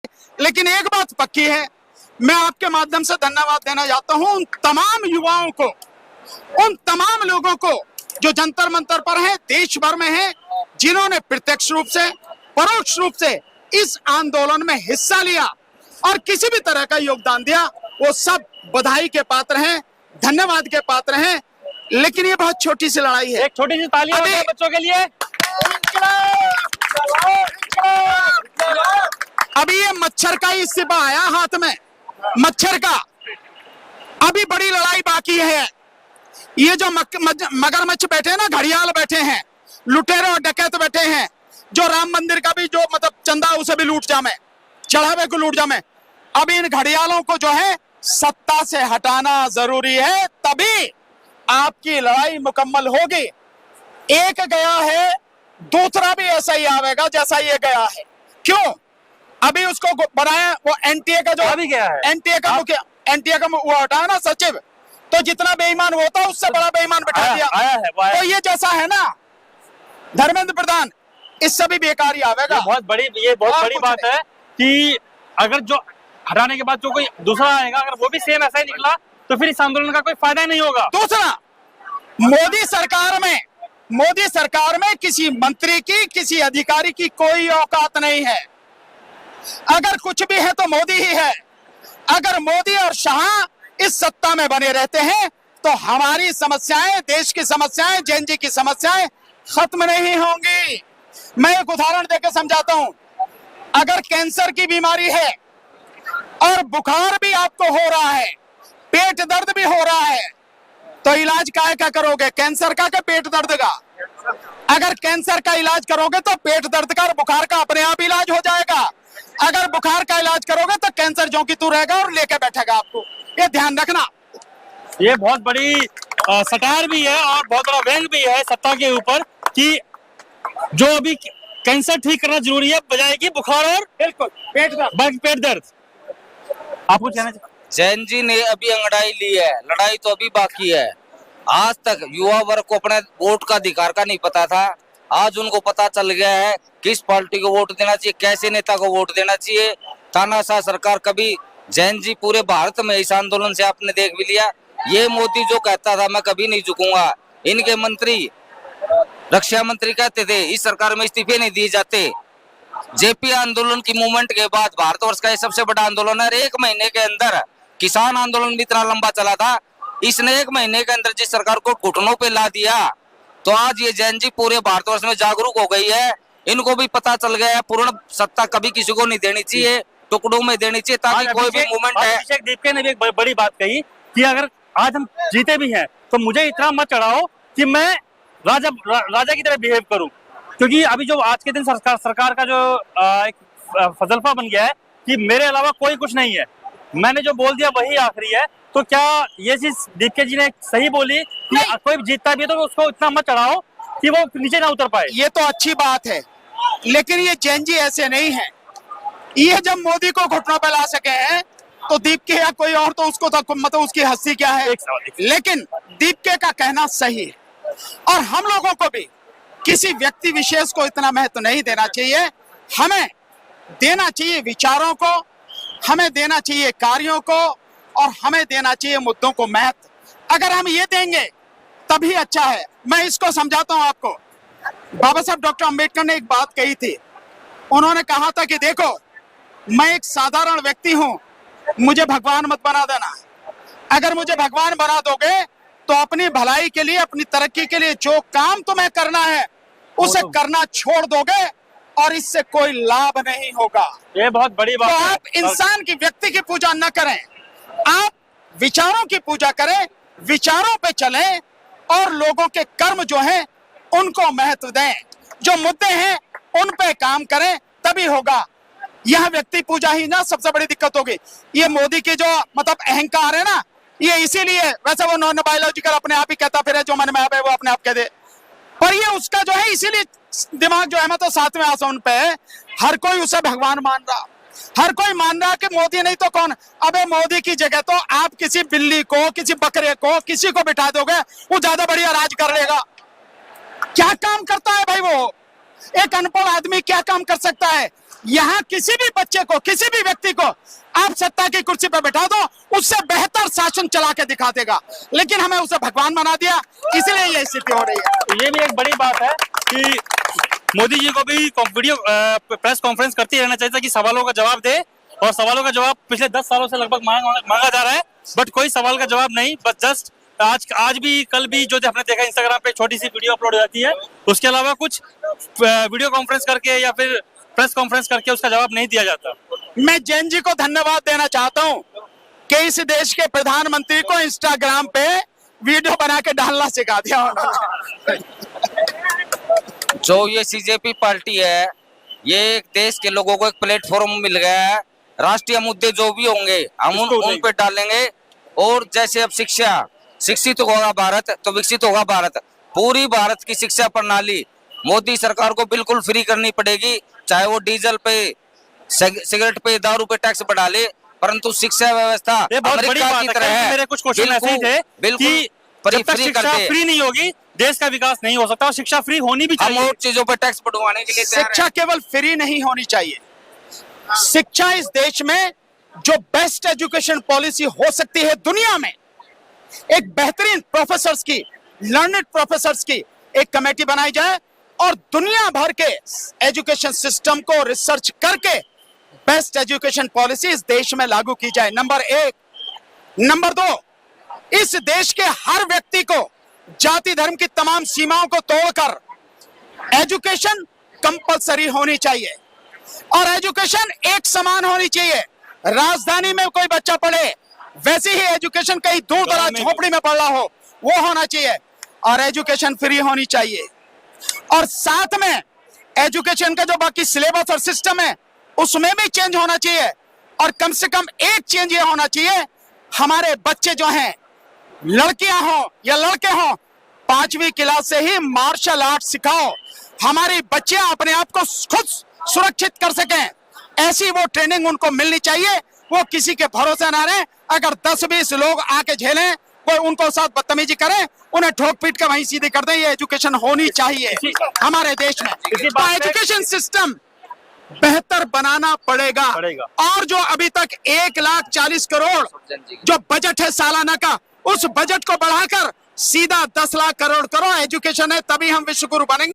लेकिन एक बात पक्की है, मैं आपके माध्यम से धन्यवाद देना चाहता हूं उन तमाम युवाओं को, उन तमाम लोगों को जो जंतर मंतर पर हैं, देश भर में हैं, जिन्होंने प्रत्यक्ष रूप से, परोक्ष रूप से इस आंदोलन में हिस्सा लिया और किसी भी तरह का योगदान दिया। वो सब बधाई के पात्र हैं, धन्यवाद के पात्र हैं। लेकिन ये बहुत छोटी सी लड़ाई है। एक छोटी सी ताली हो जाए बच्चों के लिए। अभी ये मच्छर का ही सिपा आया हाथ में, मच्छर का। अभी बड़ी लड़ाई बाकी है। ये जो मगरमच्छ बैठे हैं ना, घड़ियाल बैठे हैं, लुटेरे और डकैत बैठे हैं, जो राम मंदिर का भी जो मतलब चंदा उसे भी लूट जामे, चढ़ावे को लूट जामे। अब इन घड़ियालों को जो है सत्ता से हटाना जरूरी है, तभी आपकी लड़ाई मुकम्मल होगी। एक गया है, दूसरा भी ऐसा ही आवेगा जैसा ये गया है। क्यों? अभी उसको बनाया वो एनटीए का जो अभी गया है, एनटीए का मुख्य, एनटीए का वो हटा ना सचिव, तो जितना बेईमान वो था उससे बड़ा बेईमान बिठा दिया। आया है, तो ये जैसा है ना धर्मेंद्र प्रधान, इससे भी बेकार ही आवेगा। ये बहुत बड़ी बात है कि अगर जो हटाने के बाद जो कोई दूसरा आएगा, अगर वो भी सेम ऐसा ही निकला तो फिर इस आंदोलन का कोई फायदा नहीं होगा। दूसरा, मोदी सरकार में किसी मंत्री की, किसी अधिकारी की कोई औकात नहीं है। अगर कुछ भी है तो मोदी ही है। अगर मोदी और शाह इस सत्ता में बने रहते हैं तो हमारी समस्याएं, देश की समस्याएं, जेएनजी की समस्याएं खत्म नहीं होंगी। मैं एक उदाहरण देकर समझाता हूं। अगर कैंसर की बीमारी है और बुखार भी आपको हो रहा है, पेट दर्द भी हो रहा है, तो इलाज काहे का करोगे? कैंसर का क्या पेट दर्द का? अगर कैंसर का इलाज करोगे तो पेट दर्द का और बुखार का अपने आप इलाज हो जाएगा। अगर बुखार का इलाज करोगे तो कैंसर जो की तू रहेगा और लेके बैठेगा आपको। ये ध्यान रखना। ये बहुत बड़ी सटायर भी है और बहुत बड़ा व्यंग भी है सत्ता के ऊपर कि जो अभी कैंसर ठीक करना जरूरी है बजाय कि बुखार और बिल्कुल पेट दर्द। आप कुछ कहना चाहिए? जैन जी ने अभी अंगड़ाई ली है, लड़ाई तो अभी बाकी है। आज तक युवा वर्ग को अपने वोट का अधिकार का नहीं पता था, आज उनको पता चल गया है किस पार्टी को वोट देना चाहिए, कैसे नेता को वोट देना चाहिए। तानाशाह सरकार कभी, जैन जी पूरे भारत में इस आंदोलन से आपने देख भी लिया। ये मोदी जो कहता था मैं कभी नहीं झुकूंगा, इनके मंत्री, रक्षा मंत्री कहते थे इस सरकार में इस्तीफे नहीं दिए जाते। जेपी आंदोलन की मूवमेंट के बाद भारतवर्ष का ये सबसे बड़ा आंदोलन है। 1 महीने के अंदर किसान आंदोलन भी इतना लंबा चला था, इसने 1 महीने के अंदर जिस सरकार को घुटनों पे ला दिया, तो आज ये जैन जी पूरे भारतवर्ष में जागरूक हो गई है। इनको भी पता चल गया है पूर्ण सत्ता कभी किसी को नहीं देनी चाहिए, टुकड़ों में देनी चाहिए, ताकि कोई भी मूवमेंट है। अभिषेक दीपके ने भी एक बड़ी बात कही कि अगर आज हम जीते भी हैं तो मुझे इतना मत चढ़ाओ कि मैं राजा की तरह बिहेव करूं, क्योंकि अभी जो आज के दिन सरकार का जो एक फजलफा बन गया है कि मेरे अलावा कोई कुछ नहीं है, मैंने जो बोल दिया वही आखिरी है। तो क्या ये चीज दीपके जी ने सही बोली कि कोई जीतता भी है तो उसको इतना मत चढ़ाओ कि वो नीचे ना उतर पाए? ये तो अच्छी बात है, लेकिन ये जैन जी ऐसे नहीं है। ये जब मोदी को घुटनों पे ला सके हैं तो दीपके या कोई और तो उसको तो मतलब उसकी हस्ती क्या है। लेकिन दीपके का कहना सही है और हम लोगों को भी किसी व्यक्ति विशेष को इतना महत्व नहीं देना चाहिए। हमें देना चाहिए विचारों को, हमें देना चाहिए कार्यों को और हमें देना चाहिए मुद्दों को महत्व। अगर हम ये देंगे तभी अच्छा है। मैं इसको समझाता हूं आपको। बाबा साहब डॉक्टर अंबेडकर ने एक बात कही थी। उन्होंने कहा था कि देखो, मैं एक साधारण व्यक्ति हूं, मुझे भगवान मत बना देना। अगर मुझे भगवान बना दोगे तो अपनी भलाई के लिए, अपनी तरक्की के लिए जो काम तुम्हें करना है उसे करना छोड़ दोगे और इससे कोई लाभ नहीं होगा। ये बहुत बड़ी बात है। तो आप इंसान की, व्यक्ति की पूजा न करें, आप विचारों की पूजा करें, विचारों पे चलें और लोगों के कर्म जो हैं उनको महत्व दें। जो मुद्दे हैं उन पे काम करें, तभी होगा। यह व्यक्ति पूजा ही ना सबसे बड़ी दिक्कत होगी। ये मोदी की जो मतलब अहंकार है ना, ये इसीलिए, वैसे वो नॉन बायोलॉजिकल अपने आप ही कहता फिर जो मन में आवे वो अपने आप कह दे, पर ये उसका जो है इसीलिए दिमाग जो है मतलब 7वें आसमान पे है। हर कोई उसे भगवान मान रहा, हर कोई मान रहा कि मोदी नहीं तो कौन। अबे मोदी की जगह तो आप किसी बिल्ली को, किसी बकरे को, किसी को बिठा दोगे, वो ज्यादा बढ़िया राज कर लेगा। क्या काम करता है भाई वो? एक अनपढ़ आदमी क्या काम कर सकता है? यहाँ किसी भी बच्चे को, किसी भी व्यक्ति को आप सत्ता की कुर्सी पर बैठा दो, उससे बेहतर शासन चला के दिखा देगा, लेकिन हमें उसे भगवान बना दिया, इसलिए ये स्थिति हो रही है। तो ये भी एक बड़ी बात है कि मोदी जी को भी वीडियो प्रेस कॉन्फ्रेंस करती रहना चाहिए कि सवालों का जवाब दे, और सवालों का जवाब पिछले 10 सालों से लगभग मांगा जा रहा है, बट कोई सवाल का जवाब नहीं। बस जस्ट आज भी कल भी जो हमने देखा इंस्टाग्राम पे छोटी सी वीडियो अपलोड हो जाती है, उसके अलावा कुछ वीडियो कॉन्फ्रेंस करके या फिर प्रेस कॉन्फ्रेंस करके उसका जवाब नहीं दिया जाता। मैं जैन जी को धन्यवाद देना चाहता हूं कि इस देश के प्रधानमंत्री को इंस्टाग्राम पे वीडियो बना के डालना सिखा दिया उन्होंने। जो ये सीजेपी पार्टी है, ये एक देश के लोगों को एक प्लेटफॉर्म मिल गया है। राष्ट्रीय मुद्दे जो भी होंगे हम उन पे डालेंगे, और जैसे अब शिक्षा, शिक्षित होगा भारत तो विकसित होगा भारत। पूरी भारत की शिक्षा प्रणाली मोदी सरकार को बिल्कुल फ्री करनी पड़ेगी, चाहे वो डीजल पे, सिगरेट पे, दारू पे टैक्स बढ़ा ले, परंतु शिक्षा व्यवस्था अमेरिका की तरह है। मेरे कुछ क्वेश्चन ऐसे ही थे कि जब तक शिक्षा फ्री नहीं होगी देश का विकास नहीं हो सकता, और शिक्षा फ्री होनी भी चाहिए। हम और चीजों पर टैक्स बढ़वाने के लिए शिक्षा केवल फ्री नहीं होनी चाहिए। शिक्षा इस देश में जो बेस्ट एजुकेशन पॉलिसी हो सकती है दुनिया में, एक बेहतरीन प्रोफेसर्स की, लर्नेड प्रोफेसर्स की एक कमेटी बनाई जाए और दुनिया भर के एजुकेशन सिस्टम को रिसर्च करके बेस्ट एजुकेशन पॉलिसी इस देश में लागू की जाए, नंबर 1। नंबर 2, इस देश के हर व्यक्ति को जाति धर्म की तमाम सीमाओं को तोड़कर एजुकेशन कंपलसरी होनी चाहिए, और एजुकेशन एक समान होनी चाहिए। राजधानी में कोई बच्चा पढ़े, वैसी ही एजुकेशन कहीं दूर दराज झोपड़ी में पढ़ रहा हो, वो होना चाहिए, और एजुकेशन फ्री होनी चाहिए। और साथ में एजुकेशन का जो बाकी सिलेबस और सिस्टम है उसमें भी चेंज होना चाहिए, और कम से कम एक चेंज ये होना चाहिए, हमारे बच्चे जो हैं, लड़कियां हो या लड़के हो, 5वीं क्लास से ही मार्शल आर्ट सिखाओ, हमारी बच्चियां अपने आप को खुद सुरक्षित कर सकें, ऐसी वो ट्रेनिंग उनको मिलनी चाहिए। वो किसी के भरोसे ना रहे, अगर 10-20 लोग आके झेलें, कोई उनको साथ बदतमीजी करे, उन्हें ठोक पीट के वहीं सीधी कर दे, ये एजुकेशन होनी चाहिए हमारे देश में। तो एजुकेशन सिस्टम बेहतर बनाना पड़ेगा। और जो अभी तक 1,40,00,000 करोड़ जो बजट है सालाना का, उस बजट को बढ़ाकर सीधा 10 लाख करोड़ करो, एजुकेशन है, तभी हम विश्व गुरु बनेंगे।